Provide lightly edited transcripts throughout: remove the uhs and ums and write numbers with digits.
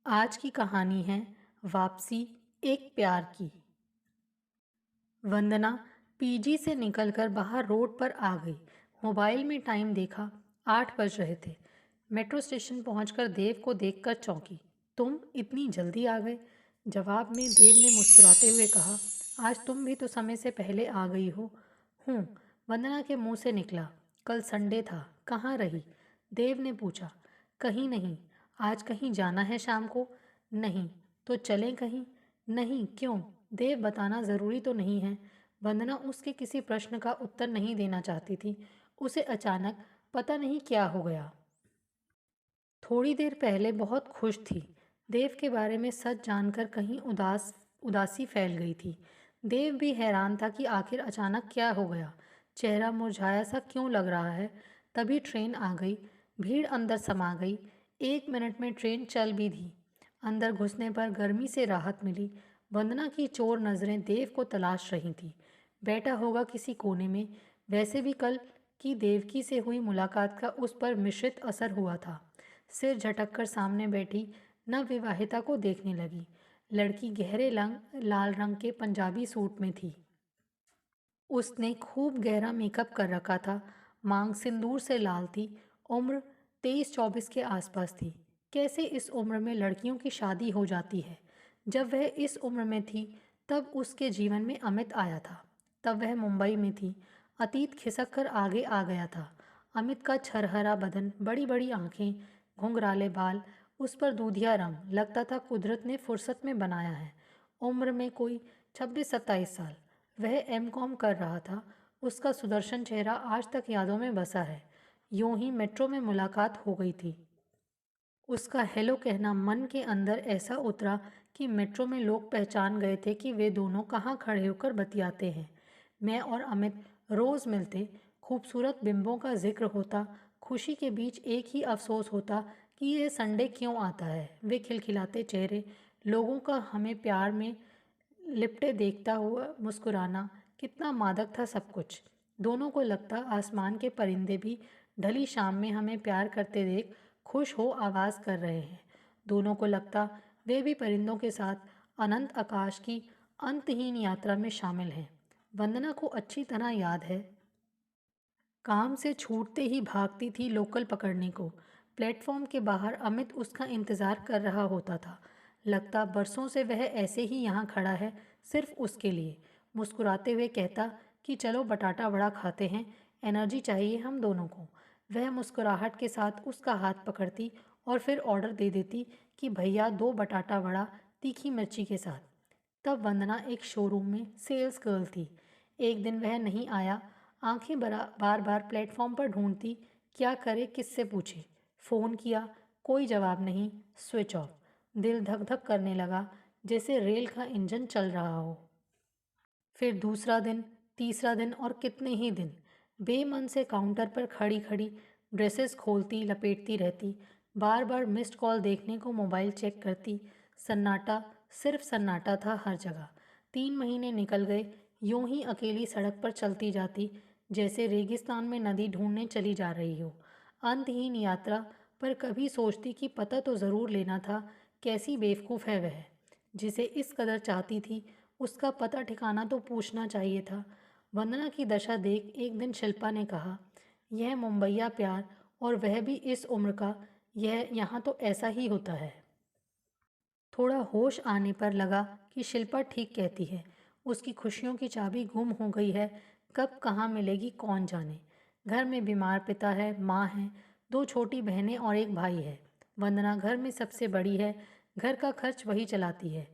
आज की कहानी है वापसी एक प्यार की। वंदना पीजी से निकलकर बाहर रोड पर आ गई। मोबाइल में टाइम देखा, 8 बज रहे थे। मेट्रो स्टेशन पहुंचकर देव को देखकर चौंकी। तुम इतनी जल्दी आ गए? जवाब में देव ने मुस्कुराते हुए कहा, आज तुम भी तो समय से पहले आ गई हो। हूँ, वंदना के मुंह से निकला। कल संडे था, कहाँ रही? देव ने पूछा। कहीं नहीं। आज कहीं जाना है शाम को? नहीं। तो चलें कहीं? नहीं, क्यों? देव बताना ज़रूरी तो नहीं है। वंदना उसके किसी प्रश्न का उत्तर नहीं देना चाहती थी। उसे अचानक पता नहीं क्या हो गया। थोड़ी देर पहले बहुत खुश थी। देव के बारे में सच जानकर कहीं उदासी फैल गई थी। देव भी हैरान था कि आखिर अचानक क्या हो गया। चेहरा मुरझाया सा क्यों लग रहा है। तभी ट्रेन आ गई। भीड़ अंदर समा गई। 1 मिनट में ट्रेन चल भी दी। अंदर घुसने पर गर्मी से राहत मिली। वंदना की चोर नज़रें देव को तलाश रही थी। बैठा होगा किसी कोने में। वैसे भी कल की देवकी से हुई मुलाकात का उस पर मिश्रित असर हुआ था। सिर झटककर सामने बैठी नवविवाहिता को देखने लगी। लड़की गहरे लाल रंग के पंजाबी सूट में थी। उसने खूब गहरा मेकअप कर रखा था। मांग सिंदूर से लाल थी। उम्र 23-24 के आसपास थी। कैसे इस उम्र में लड़कियों की शादी हो जाती है? जब वह इस उम्र में थी तब उसके जीवन में अमित आया था। तब वह मुंबई में थी। अतीत खिसक कर आगे आ गया था। अमित का छरहरा बदन, बड़ी बड़ी आंखें, घुंघराले बाल, उस पर दूधिया रंग। लगता था कुदरत ने फुर्सत में बनाया है। उम्र में कोई 26-27 साल। वह एमकॉम कर रहा था। उसका सुदर्शन चेहरा आज तक यादों में बसा है। यूं ही मेट्रो में मुलाकात हो गई थी। उसका हेलो कहना मन के अंदर ऐसा उतरा कि मेट्रो में लोग पहचान गए थे कि वे दोनों कहाँ खड़े होकर बतियाते हैं। मैं और अमित रोज़ मिलते, खूबसूरत बिंबों का जिक्र होता, खुशी के बीच एक ही अफसोस होता कि यह संडे क्यों आता है। वे खिलखिलाते चेहरे, लोगों का हमें प्यार में लिपटे देखता हुआ मुस्कुराना, कितना मादक था सब कुछ। दोनों को लगता आसमान के परिंदे भी ढली शाम में हमें प्यार करते देख खुश हो आवाज़ कर रहे हैं। दोनों को लगता वे भी परिंदों के साथ अनंत आकाश की अंतहीन यात्रा में शामिल हैं। वंदना को अच्छी तरह याद है, काम से छूटते ही भागती थी लोकल पकड़ने को। प्लेटफॉर्म के बाहर अमित उसका इंतज़ार कर रहा होता था। लगता बरसों से वह ऐसे ही यहाँ खड़ा है, सिर्फ उसके लिए। मुस्कुराते हुए कहता कि चलो बटाटा वड़ा खाते हैं, एनर्जी चाहिए हम दोनों को। वह मुस्कुराहट के साथ उसका हाथ पकड़ती और फिर ऑर्डर दे देती कि भैया 2 बटाटा वड़ा तीखी मिर्ची के साथ। तब वंदना एक शोरूम में सेल्स गर्ल थी। एक दिन वह नहीं आया। आंखें बार बार प्लेटफॉर्म पर ढूंढती, क्या करे, किससे पूछे। फ़ोन किया, कोई जवाब नहीं, स्विच ऑफ। दिल धक धक करने लगा, जैसे रेल का इंजन चल रहा हो। फिर दूसरा दिन, तीसरा दिन और कितने ही दिन। बेमन से काउंटर पर खड़ी खड़ी ड्रेसेस खोलती लपेटती रहती। बार बार मिस्ड कॉल देखने को मोबाइल चेक करती। सन्नाटा, सिर्फ सन्नाटा था हर जगह। 3 महीने निकल गए। यूं ही अकेली सड़क पर चलती जाती, जैसे रेगिस्तान में नदी ढूंढने चली जा रही हो। अंतहीन यात्रा, पर कभी सोचती कि पता तो ज़रूर लेना था, कैसी बेवकूफ़ है वह, जिसे इस कदर चाहती थी। उसका पता ठिकाना तो पूछना चाहिए था। वंदना की दशा देख एक दिन शिल्पा ने कहा, यह मुंबईया प्यार, और वह भी इस उम्र का, यह यहाँ तो ऐसा ही होता है। थोड़ा होश आने पर लगा कि शिल्पा ठीक कहती है। उसकी खुशियों की चाबी गुम हो गई है। कब कहाँ मिलेगी कौन जाने। घर में बीमार पिता है, माँ है, 2 छोटी बहनें और एक भाई है। वंदना घर में सबसे बड़ी है। घर का खर्च वही चलाती है।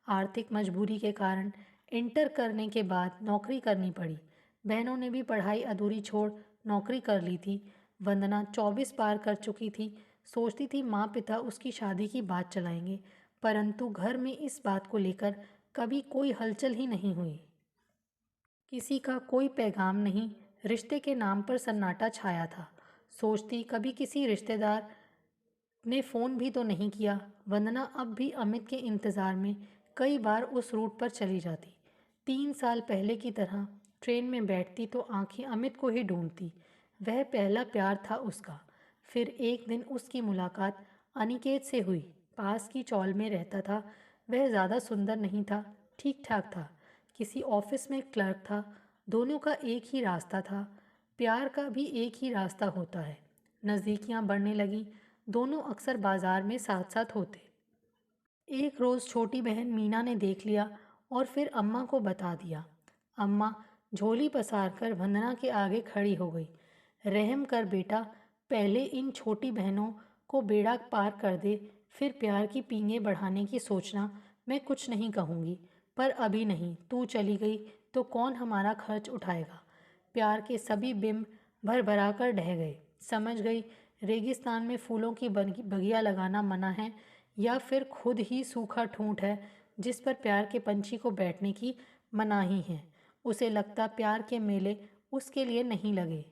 आर्थिक मजबूरी के कारण इंटर करने के बाद नौकरी करनी पड़ी। बहनों ने भी पढ़ाई अधूरी छोड़ नौकरी कर ली थी। वंदना 24 पार कर चुकी थी। सोचती थी माँ पिता उसकी शादी की बात चलाएंगे, परंतु घर में इस बात को लेकर कभी कोई हलचल ही नहीं हुई। किसी का कोई पैगाम नहीं। रिश्ते के नाम पर सन्नाटा छाया था। सोचती कभी किसी रिश्तेदार ने फ़ोन भी तो नहीं किया। वंदना अब भी अमित के इंतज़ार में कई बार उस रूट पर चली जाती। 3 साल पहले की तरह ट्रेन में बैठती तो आंखें अमित को ही ढूंढती। वह पहला प्यार था उसका। फिर एक दिन उसकी मुलाकात अनिकेत से हुई। पास की चौल में रहता था। वह ज़्यादा सुंदर नहीं था, ठीक ठाक था। किसी ऑफिस में क्लर्क था। दोनों का एक ही रास्ता था। प्यार का भी एक ही रास्ता होता है। नज़दीकियाँ बढ़ने लगी। दोनों अक्सर बाजार में साथ साथ होते। एक रोज़ छोटी बहन मीना ने देख लिया और फिर अम्मा को बता दिया। अम्मा झोली पसार कर वंदना के आगे खड़ी हो गई। रहम कर बेटा, पहले इन छोटी बहनों को बेड़ा पार कर दे, फिर प्यार की पींगे बढ़ाने की सोचना। मैं कुछ नहीं कहूँगी, पर अभी नहीं। तू चली गई तो कौन हमारा खर्च उठाएगा। प्यार के सभी बिंब भर भरा कर ढह गए। समझ गई, रेगिस्तान में फूलों की बगिया लगाना मना है, या फिर खुद ही सूखा ठूंठ है जिस पर प्यार के पंछी को बैठने की मनाही है। उसे लगता प्यार के मेले उसके लिए नहीं लगे।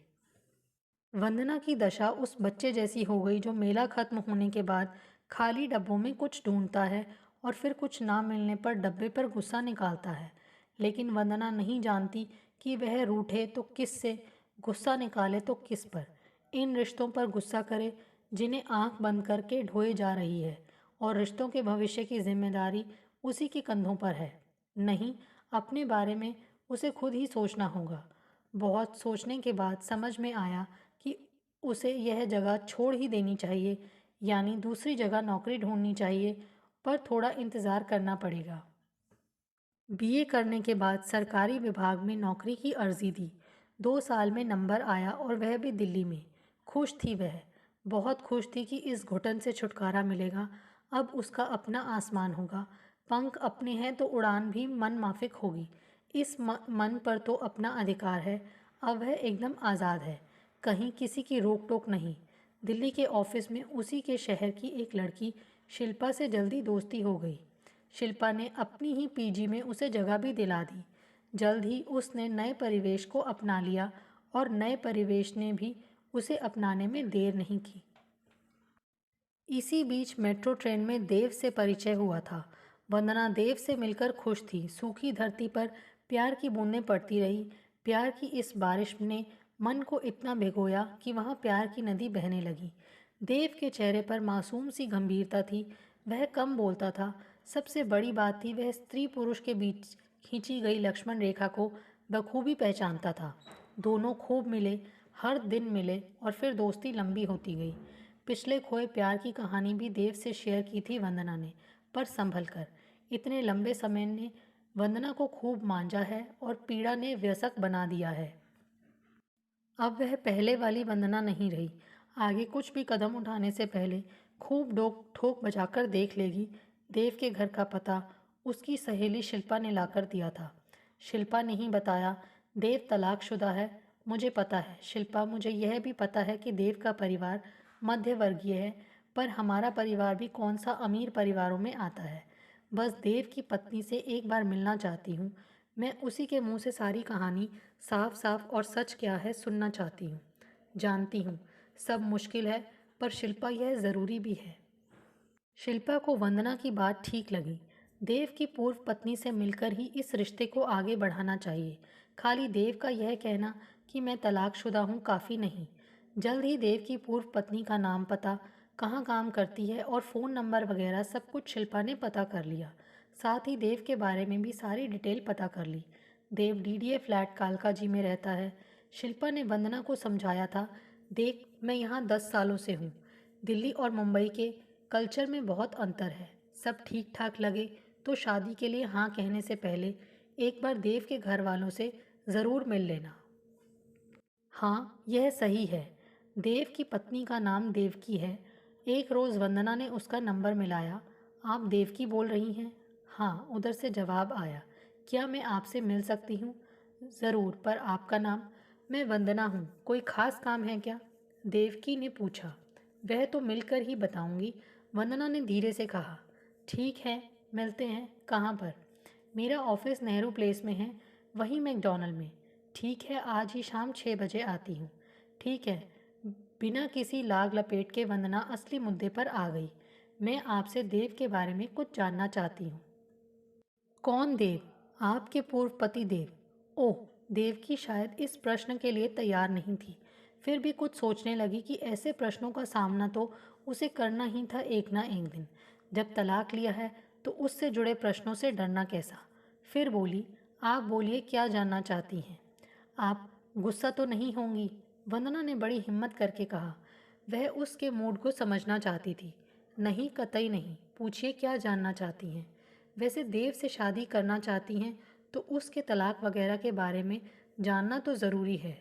वंदना की दशा उस बच्चे जैसी हो गई जो मेला खत्म होने के बाद खाली डब्बों में कुछ ढूंढता है और फिर कुछ ना मिलने पर डब्बे पर गुस्सा निकालता है। लेकिन वंदना नहीं जानती कि वह रूठे तो किस से, गुस्सा निकाले तो किस पर। इन रिश्तों पर गुस्सा करे जिन्हें आंख बंद करके ढोए जा रही है, और रिश्तों के भविष्य की जिम्मेदारी उसी के कंधों पर है। नहीं, अपने बारे में उसे खुद ही सोचना होगा। बहुत सोचने के बाद समझ में आया कि उसे यह जगह छोड़ ही देनी चाहिए, यानी दूसरी जगह नौकरी ढूंढनी चाहिए, पर थोड़ा इंतज़ार करना पड़ेगा। बीए करने के बाद सरकारी विभाग में नौकरी की अर्जी दी। 2 साल में नंबर आया और वह भी दिल्ली में। खुश थी वह, बहुत खुश थी कि इस घुटन से छुटकारा मिलेगा। अब उसका अपना आसमान होगा। पंख अपने हैं तो उड़ान भी मन माफिक होगी। इस मन पर तो अपना अधिकार है। अब वह एकदम आज़ाद है, कहीं किसी की रोक टोक नहीं। दिल्ली के ऑफिस में उसी के शहर की एक लड़की शिल्पा से जल्दी दोस्ती हो गई। शिल्पा ने अपनी ही पीजी में उसे जगह भी दिला दी। जल्द ही उसने नए परिवेश को अपना लिया और नए परिवेश ने भी उसे अपनाने में देर नहीं की। इसी बीच मेट्रो ट्रेन में देव से परिचय हुआ था। वंदना देव से मिलकर खुश थी। सूखी धरती पर प्यार की बूंदें पड़ती रही। प्यार की इस बारिश ने मन को इतना भिगोया कि वहाँ प्यार की नदी बहने लगी। देव के चेहरे पर मासूम सी गंभीरता थी। वह कम बोलता था। सबसे बड़ी बात थी, वह स्त्री पुरुष के बीच खींची गई लक्ष्मण रेखा को बखूबी पहचानता था। दोनों खूब मिले, हर दिन मिले, और फिर दोस्ती लंबी होती गई। पिछले खोए प्यार की कहानी भी देव से शेयर की थी वंदना ने, पर संभल कर। इतने लंबे समय ने वंदना को खूब मांझा है और पीड़ा ने व्यसक बना दिया है। अब वह पहले वाली वंदना नहीं रही। आगे कुछ भी कदम उठाने से पहले खूब डोक ठोक बजाकर देख लेगी। देव के घर का पता उसकी सहेली शिल्पा ने लाकर दिया था। शिल्पा ने ही बताया, देव तलाकशुदा है। मुझे पता है शिल्पा, मुझे यह भी पता है कि देव का परिवार मध्य वर्गीय है, पर हमारा परिवार भी कौन सा अमीर परिवारों में आता है। बस देव की पत्नी से एक बार मिलना चाहती हूँ। मैं उसी के मुंह से सारी कहानी साफ साफ और सच क्या है सुनना चाहती हूँ। जानती हूँ सब मुश्किल है, पर शिल्पा यह ज़रूरी भी है। शिल्पा को वंदना की बात ठीक लगी। देव की पूर्व पत्नी से मिलकर ही इस रिश्ते को आगे बढ़ाना चाहिए। खाली देव का यह कहना कि मैं तलाकशुदा हूँ काफ़ी नहीं। जल्द ही देव की पूर्व पत्नी का नाम, पता, कहाँ काम करती है और फ़ोन नंबर वगैरह सब कुछ शिल्पा ने पता कर लिया। साथ ही देव के बारे में भी सारी डिटेल पता कर ली। देव डीडीए फ्लैट कालका जी में रहता है। शिल्पा ने वंदना को समझाया था, देख मैं यहाँ 10 सालों से हूँ। दिल्ली और मुंबई के कल्चर में बहुत अंतर है। सब ठीक ठाक लगे तो शादी के लिए हाँ कहने से पहले एक बार देव के घर वालों से ज़रूर मिल लेना। हाँ, यह सही है। देव की पत्नी का नाम देवकी है। एक रोज़ वंदना ने उसका नंबर मिलाया। आप देवकी बोल रही हैं? हाँ, उधर से जवाब आया। क्या मैं आपसे मिल सकती हूँ? ज़रूर, पर आपका नाम? मैं वंदना हूँ। कोई ख़ास काम है क्या? देवकी ने पूछा। वह तो मिलकर ही बताऊंगी, वंदना ने धीरे से कहा। ठीक है, मिलते हैं। कहाँ पर? मेरा ऑफिस नेहरू प्लेस में है, वहीं मैकडॉनल्ड में। ठीक है, आज ही शाम 6 बजे आती हूँ। ठीक है। बिना किसी लाग लपेट के वंदना असली मुद्दे पर आ गई। मैं आपसे देव के बारे में कुछ जानना चाहती हूँ। कौन देव? आपके पूर्व पति देव। ओह, देव की शायद इस प्रश्न के लिए तैयार नहीं थी। फिर भी कुछ सोचने लगी कि ऐसे प्रश्नों का सामना तो उसे करना ही था एक ना एक दिन। जब तलाक लिया है तो उससे जुड़े प्रश्नों से डरना कैसा। फिर बोली, आप बोलिए क्या जानना चाहती हैं। आप गुस्सा तो नहीं होंगी? वंदना ने बड़ी हिम्मत करके कहा। वह उसके मूड को समझना चाहती थी। नहीं, कतई नहीं, पूछिए क्या जानना चाहती हैं। वैसे देव से शादी करना चाहती हैं तो उसके तलाक वगैरह के बारे में जानना तो ज़रूरी है।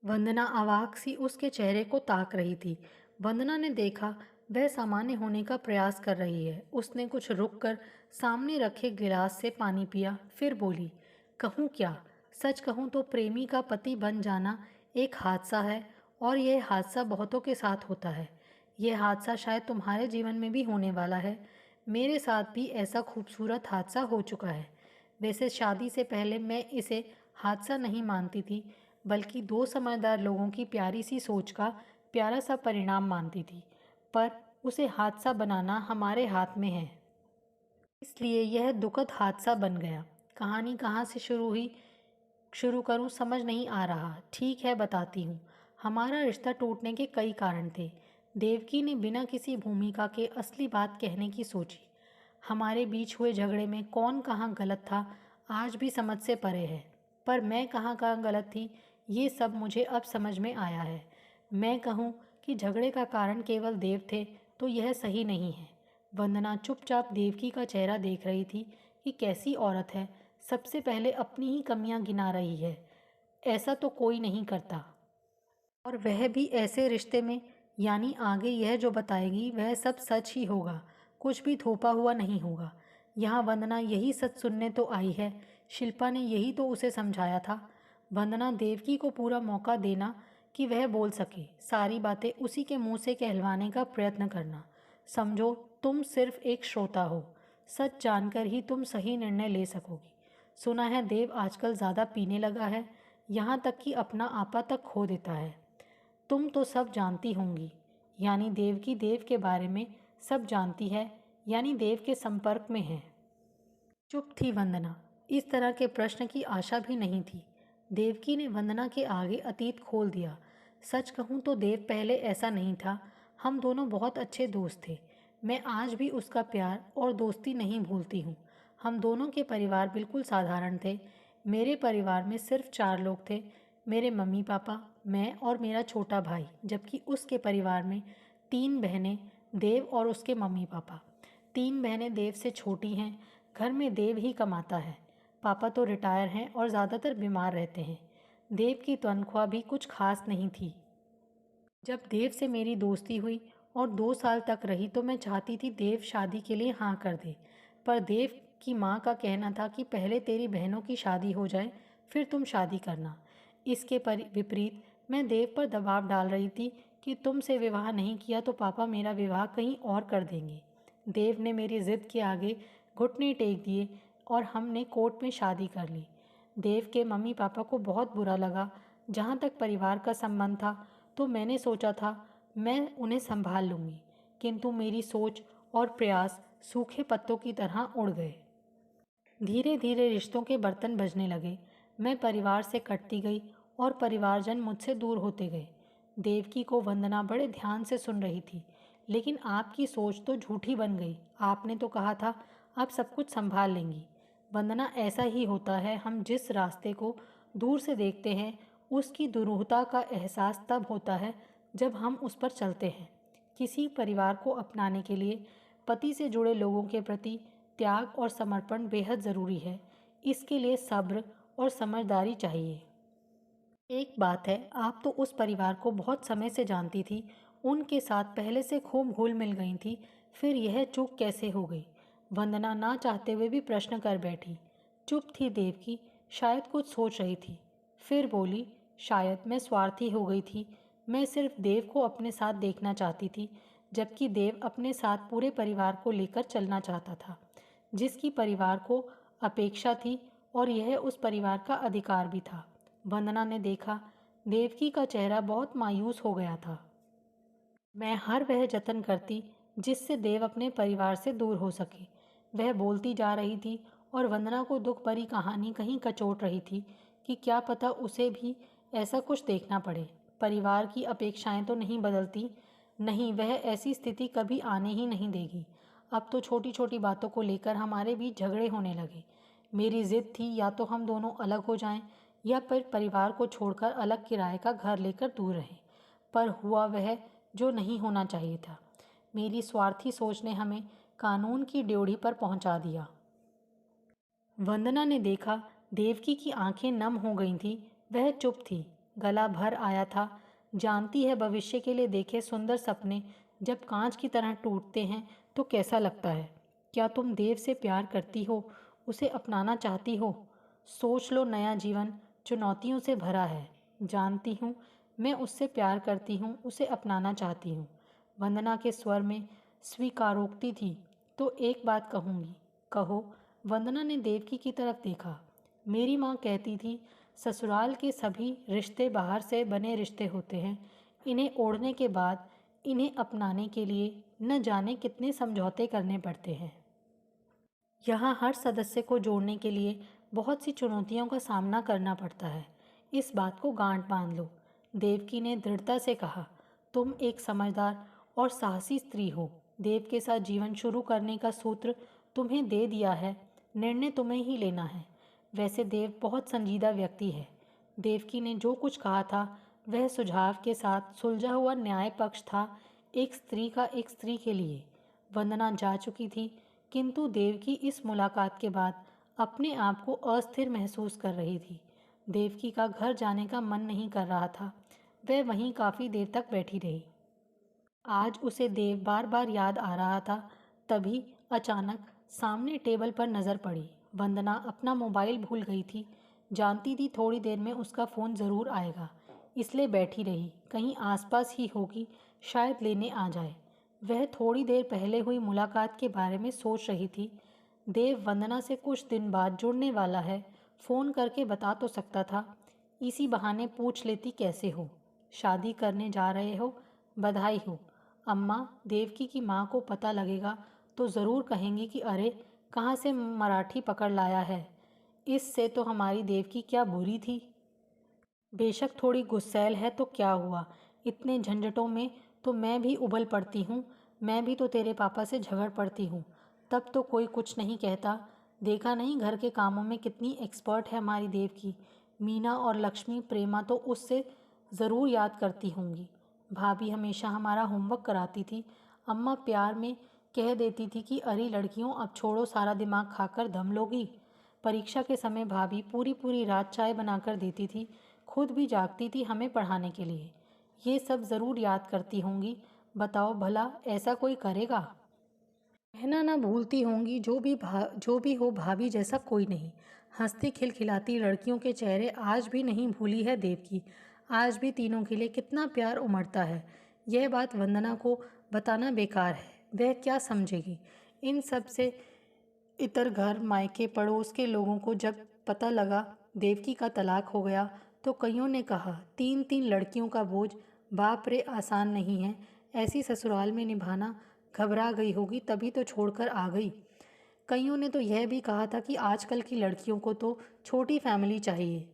वंदना अवाक सी उसके चेहरे को ताक रही थी। वंदना ने देखा वह सामान्य होने का प्रयास कर रही है। उसने कुछ रुक कर सामने रखे गिलास से पानी पिया, फिर बोली, कहूँ क्या? सच कहूँ तो प्रेमी का पति बन जाना एक हादसा है, और यह हादसा बहुतों के साथ होता है। यह हादसा शायद तुम्हारे जीवन में भी होने वाला है। मेरे साथ भी ऐसा खूबसूरत हादसा हो चुका है। वैसे शादी से पहले मैं इसे हादसा नहीं मानती थी, बल्कि दो समझदार लोगों की प्यारी सी सोच का प्यारा सा परिणाम मानती थी। पर उसे हादसा बनाना हमारे हाथ में है, इसलिए यह दुखद हादसा बन गया। कहानी कहाँ से शुरू करूँ समझ नहीं आ रहा। ठीक है, बताती हूँ। हमारा रिश्ता टूटने के कई कारण थे। देवकी ने बिना किसी भूमिका के असली बात कहने की सोची। हमारे बीच हुए झगड़े में कौन कहाँ गलत था आज भी समझ से परे है। पर मैं कहाँ कहाँ गलत थी, ये सब मुझे अब समझ में आया है। मैं कहूँ कि झगड़े का कारण केवल देव थे तो यह सही नहीं है। वंदना चुपचाप देवकी का चेहरा देख रही थी कि कैसी औरत है, सबसे पहले अपनी ही कमियां गिना रही है। ऐसा तो कोई नहीं करता, और वह भी ऐसे रिश्ते में। यानी आगे यह जो बताएगी वह सब सच ही होगा, कुछ भी थोपा हुआ नहीं होगा। यहाँ वंदना यही सच सुनने तो आई है। शिल्पा ने यही तो उसे समझाया था। वंदना देवकी को पूरा मौका देना कि वह बोल सके, सारी बातें उसी के मुंह से कहलवाने का प्रयत्न करना। समझो, तुम सिर्फ एक श्रोता हो। सच जानकर ही तुम सही निर्णय ले सकोगी। सुना है देव आजकल ज़्यादा पीने लगा है, यहाँ तक कि अपना आपा तक खो देता है। तुम तो सब जानती होंगी। यानी देवकी देव के बारे में सब जानती है, यानी देव के संपर्क में है। चुप थी वंदना। इस तरह के प्रश्न की आशा भी नहीं थी। देवकी ने वंदना के आगे अतीत खोल दिया। सच कहूँ तो देव पहले ऐसा नहीं था। हम दोनों बहुत अच्छे दोस्त थे। मैं आज भी उसका प्यार और दोस्ती नहीं भूलती हूँ। हम दोनों के परिवार बिल्कुल साधारण थे। मेरे परिवार में सिर्फ 4 लोग थे, मेरे मम्मी पापा, मैं और मेरा छोटा भाई, जबकि उसके परिवार में 3 बहनें, देव और उसके मम्मी पापा। 3 बहनें देव से छोटी हैं। घर में देव ही कमाता है। पापा तो रिटायर हैं और ज़्यादातर बीमार रहते हैं। देव की तनख्वाह भी कुछ खास नहीं थी। जब देव से मेरी दोस्ती हुई और 2 साल तक रही तो मैं चाहती थी देव शादी के लिए हाँ कर दे। पर देव की माँ का कहना था कि पहले तेरी बहनों की शादी हो जाए, फिर तुम शादी करना। इसके विपरीत मैं देव पर दबाव डाल रही थी कि तुमसे विवाह नहीं किया तो पापा मेरा विवाह कहीं और कर देंगे। देव ने मेरी ज़िद के आगे घुटने टेक दिए और हमने कोर्ट में शादी कर ली। देव के मम्मी पापा को बहुत बुरा लगा। जहाँ तक परिवार का संबंध था तो मैंने सोचा था मैं उन्हें संभाल लूँगी, किंतु मेरी सोच और प्रयास सूखे पत्तों की तरह उड़ गए। धीरे धीरे रिश्तों के बर्तन बजने लगे। मैं परिवार से कटती गई और परिवारजन मुझसे दूर होते गए। देवकी को वंदना बड़े ध्यान से सुन रही थी। लेकिन आपकी सोच तो झूठी बन गई। आपने तो कहा था आप सब कुछ संभाल लेंगी। वंदना, ऐसा ही होता है। हम जिस रास्ते को दूर से देखते हैं उसकी दुरूहता का एहसास तब होता है जब हम उस पर चलते हैं। किसी परिवार को अपनाने के लिए पति से जुड़े लोगों के प्रति त्याग और समर्पण बेहद ज़रूरी है। इसके लिए सब्र और समझदारी चाहिए। एक बात है, आप तो उस परिवार को बहुत समय से जानती थी, उनके साथ पहले से खूब घुल मिल गई थी, फिर यह चूक कैसे हो गई? वंदना ना चाहते हुए भी प्रश्न कर बैठी। चुप थी देवकी, शायद कुछ सोच रही थी। फिर बोली, शायद मैं स्वार्थी हो गई थी। मैं सिर्फ देव को अपने साथ देखना चाहती थी, जबकि देव अपने साथ पूरे परिवार को लेकर चलना चाहता था, जिसकी परिवार को अपेक्षा थी, और यह उस परिवार का अधिकार भी था। वंदना ने देखा देवकी का चेहरा बहुत मायूस हो गया था। मैं हर वह जतन करती जिससे देव अपने परिवार से दूर हो सके। वह बोलती जा रही थी और वंदना को दुख भरी कहानी कहीं कचोट रही थी कि क्या पता उसे भी ऐसा कुछ देखना पड़े। परिवार की अपेक्षाएं तो नहीं बदलती। नहीं, वह ऐसी स्थिति कभी आने ही नहीं देगी। अब तो छोटी छोटी बातों को लेकर हमारे बीच झगड़े होने लगे। मेरी जिद थी या तो हम दोनों अलग हो जाएं या फिर परिवार को छोड़कर अलग किराए का घर लेकर दूर रहें। पर हुआ वह जो नहीं होना चाहिए था। मेरी स्वार्थी सोच ने हमें कानून की ड्योढ़ी पर पहुंचा दिया। वंदना ने देखा देवकी की आंखें नम हो गई थीं। वह चुप थी, गला भर आया था। जानती है भविष्य के लिए देखे सुंदर सपने जब कांच की तरह टूटते हैं तो कैसा लगता है। क्या तुम देव से प्यार करती हो, उसे अपनाना चाहती हो? सोच लो, नया जीवन चुनौतियों से भरा है। जानती हूँ, मैं उससे प्यार करती हूँ, उसे अपनाना चाहती हूँ। वंदना के स्वर में स्वीकारोक्ति थी। तो एक बात कहूँगी। कहो। वंदना ने देवकी की तरफ देखा। मेरी माँ कहती थी ससुराल के सभी रिश्ते बाहर से बने रिश्ते होते हैं। इन्हें ओढ़ने के बाद इन्हें अपनाने के लिए न जाने कितने समझौते करने पड़ते हैं। यहाँ हर सदस्य को जोड़ने के लिए बहुत सी चुनौतियों का सामना करना पड़ता है। इस बात को गांठ बांध लो। देवकी ने दृढ़ता से कहा। तुम एक समझदार और साहसी स्त्री हो। देव के साथ जीवन शुरू करने का सूत्र तुम्हें दे दिया है। निर्णय तुम्हें ही लेना है। वैसे देव बहुत संजीदा व्यक्ति है। देवकी ने जो कुछ कहा था वह सुझाव के साथ सुलझा हुआ न्याय पक्ष था, एक स्त्री का एक स्त्री के लिए। वंदना जा चुकी थी, किंतु देवकी इस मुलाकात के बाद अपने आप को अस्थिर महसूस कर रही थी। देवकी का घर जाने का मन नहीं कर रहा था। वह वहीं काफ़ी देर तक बैठी रही। आज उसे देव बार बार याद आ रहा था। तभी अचानक सामने टेबल पर नज़र पड़ी। वंदना अपना मोबाइल भूल गई थी। जानती थी थोड़ी देर में उसका फ़ोन ज़रूर आएगा, इसलिए बैठी रही। कहीं आसपास ही होगी, शायद लेने आ जाए। वह थोड़ी देर पहले हुई मुलाकात के बारे में सोच रही थी। देव वंदना से कुछ दिन बाद जुड़ने वाला है। फ़ोन करके बता तो सकता था। इसी बहाने पूछ लेती कैसे हो, शादी करने जा रहे हो, बधाई हो। अम्मा, देवकी की माँ को पता लगेगा तो ज़रूर कहेंगी कि अरे कहाँ से मराठी पकड़ लाया है। इससे तो हमारी देवकी क्या बुरी थी। बेशक थोड़ी गुस्सैल है तो क्या हुआ, इतने झंझटों में तो मैं भी उबल पड़ती हूँ। मैं भी तो तेरे पापा से झगड़ पड़ती हूँ, तब तो कोई कुछ नहीं कहता। देखा नहीं घर के कामों में कितनी एक्सपर्ट है हमारी देवकी। मीना और लक्ष्मी प्रेमा तो उससे ज़रूर याद करती होंगी। भाभी हमेशा हमारा होमवर्क कराती थी। अम्मा प्यार में कह देती थी कि अरे लड़कियों अब छोड़ो, सारा दिमाग खाकर दम लोगी। परीक्षा के समय भाभी पूरी पूरी रात चाय बनाकर देती थी, खुद भी जागती थी हमें पढ़ाने के लिए। ये सब ज़रूर याद करती होंगी। बताओ भला ऐसा कोई करेगा? कहना ना भूलती होंगी, जो भी हो भाभी जैसा कोई नहीं। हंसती खिलखिलाती लड़कियों के चेहरे आज भी नहीं भूली है देवकी। आज भी तीनों के लिए कितना प्यार उमड़ता है। यह बात वंदना को बताना बेकार है। वह क्या समझेगी इन सब से। इतर घर मायके पड़ोस के लोगों को जब पता लगा देवकी का तलाक हो गया तो कईयों ने कहा तीन तीन लड़कियों का बोझ बाप रे आसान नहीं है। ऐसी ससुराल में निभाना। घबरा गई होगी तभी तो छोड़कर आ गई। कईयों ने तो यह भी कहा था कि आजकल की लड़कियों को तो छोटी फैमिली चाहिए।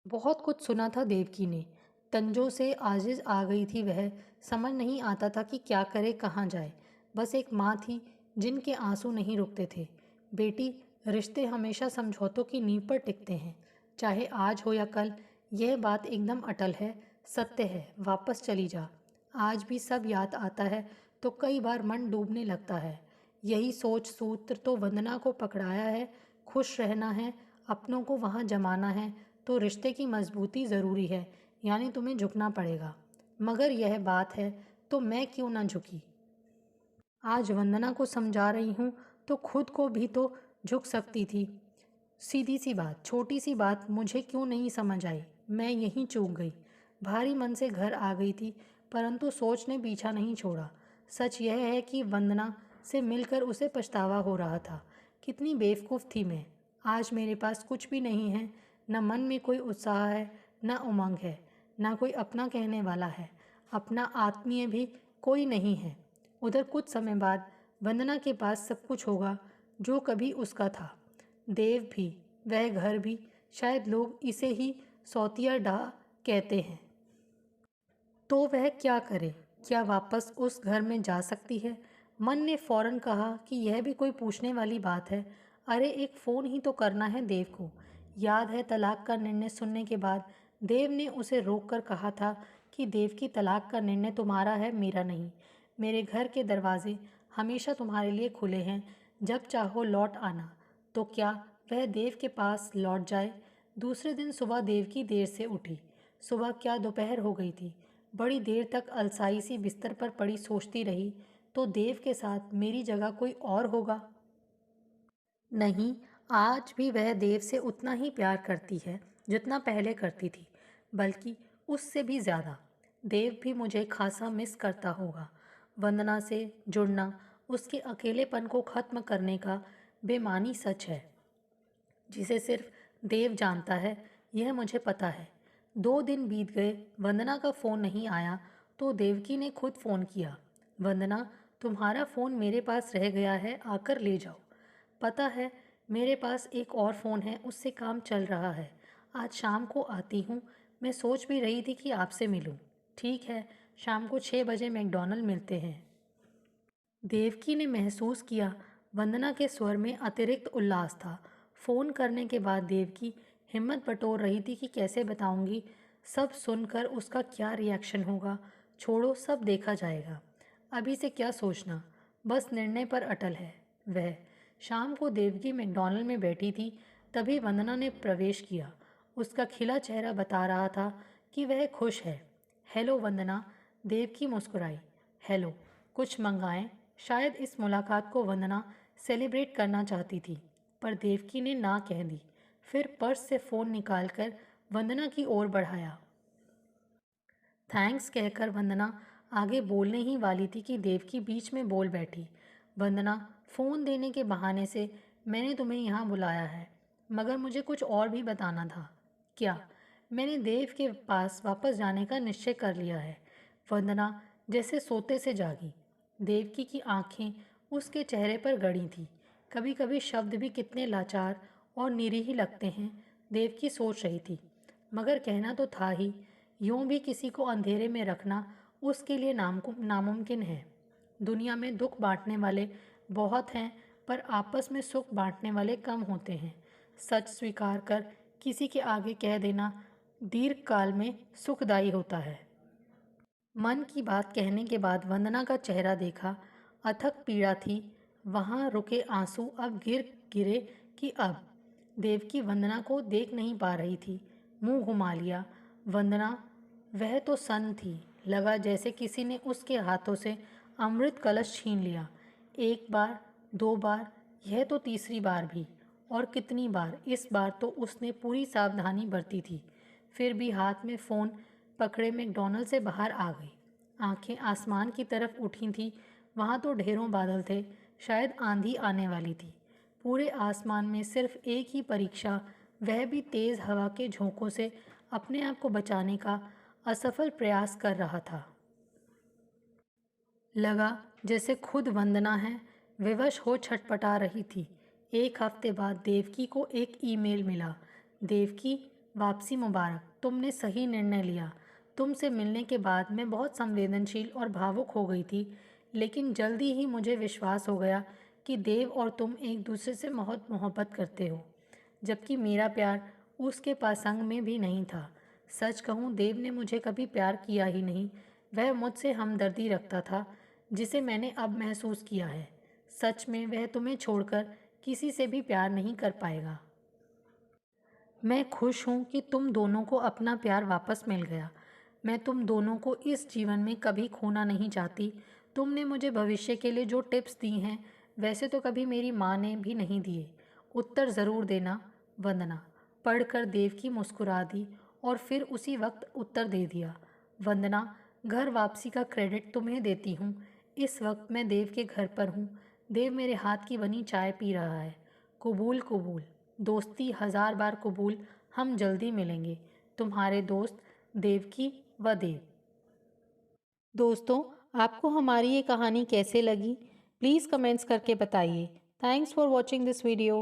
बहुत कुछ सुना था देवकी ने। तंजों से आजिज आ गई थी वह। समझ नहीं आता था कि क्या करे, कहाँ जाए। बस एक माँ थी जिनके आंसू नहीं रुकते थे। बेटी, रिश्ते हमेशा समझौतों की नींव पर टिकते हैं, चाहे आज हो या कल। यह बात एकदम अटल है, सत्य है। वापस चली जा। आज भी सब याद आता है तो कई बार मन डूबने लगता है। यही सोच सूत्र तो वंदना को पकड़ाया है। खुश रहना है, अपनों को वहाँ जमाना है तो रिश्ते की मजबूती ज़रूरी है, यानी तुम्हें झुकना पड़ेगा। मगर यह बात है तो मैं क्यों ना झुकी। आज वंदना को समझा रही हूँ तो खुद को भी तो झुक सकती थी। सीधी सी बात, छोटी सी बात मुझे क्यों नहीं समझ आई। मैं यहीं चूक गई। भारी मन से घर आ गई थी, परंतु सोच ने पीछा नहीं छोड़ा। सच यह है कि वंदना से मिलकर उसे पछतावा हो रहा था। कितनी बेवकूफ़ थी मैं। आज मेरे पास कुछ भी नहीं है। न मन में कोई उत्साह है, न उमंग है, न कोई अपना कहने वाला है। अपना आत्मीय भी कोई नहीं है। उधर कुछ समय बाद वंदना के पास सब कुछ होगा जो कभी उसका था। देव भी, वह घर भी। शायद लोग इसे ही सौतिया डाह कहते हैं। तो वह क्या करे? क्या वापस उस घर में जा सकती है? मन ने फौरन कहा कि यह भी कोई पूछने वाली बात है। अरे एक फ़ोन ही तो करना है देव को। याद है तलाक का निर्णय सुनने के बाद देव ने उसे रोककर कहा था कि देव की तलाक का निर्णय तुम्हारा है, मेरा नहीं। मेरे घर के दरवाजे हमेशा तुम्हारे लिए खुले हैं, जब चाहो लौट आना। तो क्या वह देव के पास लौट जाए? दूसरे दिन सुबह देवकी देर से उठी। सुबह क्या दोपहर हो गई थी। बड़ी देर तक अलसाई सी बिस्तर पर पड़ी सोचती रही, तो देव के साथ मेरी जगह कोई और होगा? नहीं, आज भी वह देव से उतना ही प्यार करती है जितना पहले करती थी, बल्कि उससे भी ज़्यादा। देव भी मुझे खासा मिस करता होगा। वंदना से जुड़ना उसके अकेलेपन को ख़त्म करने का बेमानी सच है, जिसे सिर्फ देव जानता है। यह मुझे पता है। 2 दिन बीत गए, वंदना का फ़ोन नहीं आया, तो देवकी ने खुद फ़ोन किया। वंदना, तुम्हारा फ़ोन मेरे पास रह गया है, आकर ले जाओ। पता है, मेरे पास एक और फ़ोन है, उससे काम चल रहा है। आज शाम को आती हूँ। मैं सोच भी रही थी कि आपसे मिलूँ। ठीक है, शाम को 6 बजे मैकडॉनल्ड मिलते हैं। देवकी ने महसूस किया वंदना के स्वर में अतिरिक्त उल्लास था। फ़ोन करने के बाद देवकी हिम्मत बटोर रही थी कि कैसे बताऊंगी, सब सुनकर उसका क्या रिएक्शन होगा। छोड़ो, सब देखा जाएगा। अभी से क्या सोचना, बस निर्णय पर अटल है वह। शाम को देवकी मैकडॉनल्ड में बैठी थी, तभी वंदना ने प्रवेश किया। उसका खिला चेहरा बता रहा था कि वह खुश है। हेलो वंदना, देवकी मुस्कुराई। हेलो, कुछ मंगाएं? शायद इस मुलाकात को वंदना सेलिब्रेट करना चाहती थी, पर देवकी ने ना कह दी। फिर पर्स से फ़ोन निकालकर वंदना की ओर बढ़ाया। थैंक्स कहकर वंदना आगे बोलने ही वाली थी कि देवकी बीच में बोल बैठी। वंदना, फ़ोन देने के बहाने से मैंने तुम्हें यहाँ बुलाया है, मगर मुझे कुछ और भी बताना था। क्या? मैंने देव के पास वापस जाने का निश्चय कर लिया है। वंदना जैसे सोते से जागी। देवकी की आंखें उसके चेहरे पर गड़ी थीं। कभी कभी शब्द भी कितने लाचार और निरीह लगते हैं, देवकी सोच रही थी। मगर कहना तो था ही। यूं भी किसी को अंधेरे में रखना उसके लिए नामुमकिन है। दुनिया में दुख बांटने वाले बहुत हैं, पर आपस में सुख बांटने वाले कम होते हैं। सच स्वीकार कर किसी के आगे कह देना दीर्घ काल में सुखदायी होता है। मन की बात कहने के बाद वंदना का चेहरा देखा। अथक पीड़ा थी। वहाँ रुके आंसू अब गिरे कि अब। देवकी वंदना को देख नहीं पा रही थी। मुंह घुमा लिया। वंदना, वह तो सन्न थी। लगा जैसे किसी ने उसके हाथों से अमृत कलश छीन लिया। एक बार, 2 बार, यह तो तीसरी बार भी। और कितनी बार, इस बार तो उसने पूरी सावधानी बरती थी। फिर भी हाथ में फ़ोन पकड़े मैकडॉनल्ड से बाहर आ गई। आंखें आसमान की तरफ उठी थीं। वहाँ तो ढेरों बादल थे, शायद आंधी आने वाली थी। पूरे आसमान में सिर्फ एक ही परीक्षा, वह भी तेज़ हवा के झोंकों से अपने आप को बचाने का असफल प्रयास कर रहा था। लगा जैसे खुद वंदना है, विवश हो छटपटा रही थी। 1 हफ्ते बाद देवकी को एक ईमेल मिला। देवकी, वापसी मुबारक। तुमने सही निर्णय लिया। तुमसे मिलने के बाद मैं बहुत संवेदनशील और भावुक हो गई थी, लेकिन जल्दी ही मुझे विश्वास हो गया कि देव और तुम एक दूसरे से बहुत मोहब्बत करते हो, जबकि मेरा प्यार उसके पासंग में भी नहीं था। सच कहूँ, देव ने मुझे कभी प्यार किया ही नहीं। वह मुझसे हमदर्दी रखता था, जिसे मैंने अब महसूस किया है। सच में वह तुम्हें छोड़कर किसी से भी प्यार नहीं कर पाएगा। मैं खुश हूँ कि तुम दोनों को अपना प्यार वापस मिल गया। मैं तुम दोनों को इस जीवन में कभी खोना नहीं चाहती। तुमने मुझे भविष्य के लिए जो टिप्स दी हैं, वैसे तो कभी मेरी माँ ने भी नहीं दिए। उत्तर ज़रूर देना, वंदना। पढ़कर देवकी मुस्कुरा दी और फिर उसी वक्त उत्तर दे दिया। वंदना, घर वापसी का क्रेडिट तुम्हें देती हूँ। इस वक्त मैं देव के घर पर हूँ। देव मेरे हाथ की बनी चाय पी रहा है। कबूल कबूल, दोस्ती 1000 बार कबूल। हम जल्दी मिलेंगे। तुम्हारे दोस्त, देवकी व देव। दोस्तों, आपको हमारी ये कहानी कैसे लगी? प्लीज़ कमेंट्स करके बताइए। Thanks for watching this video.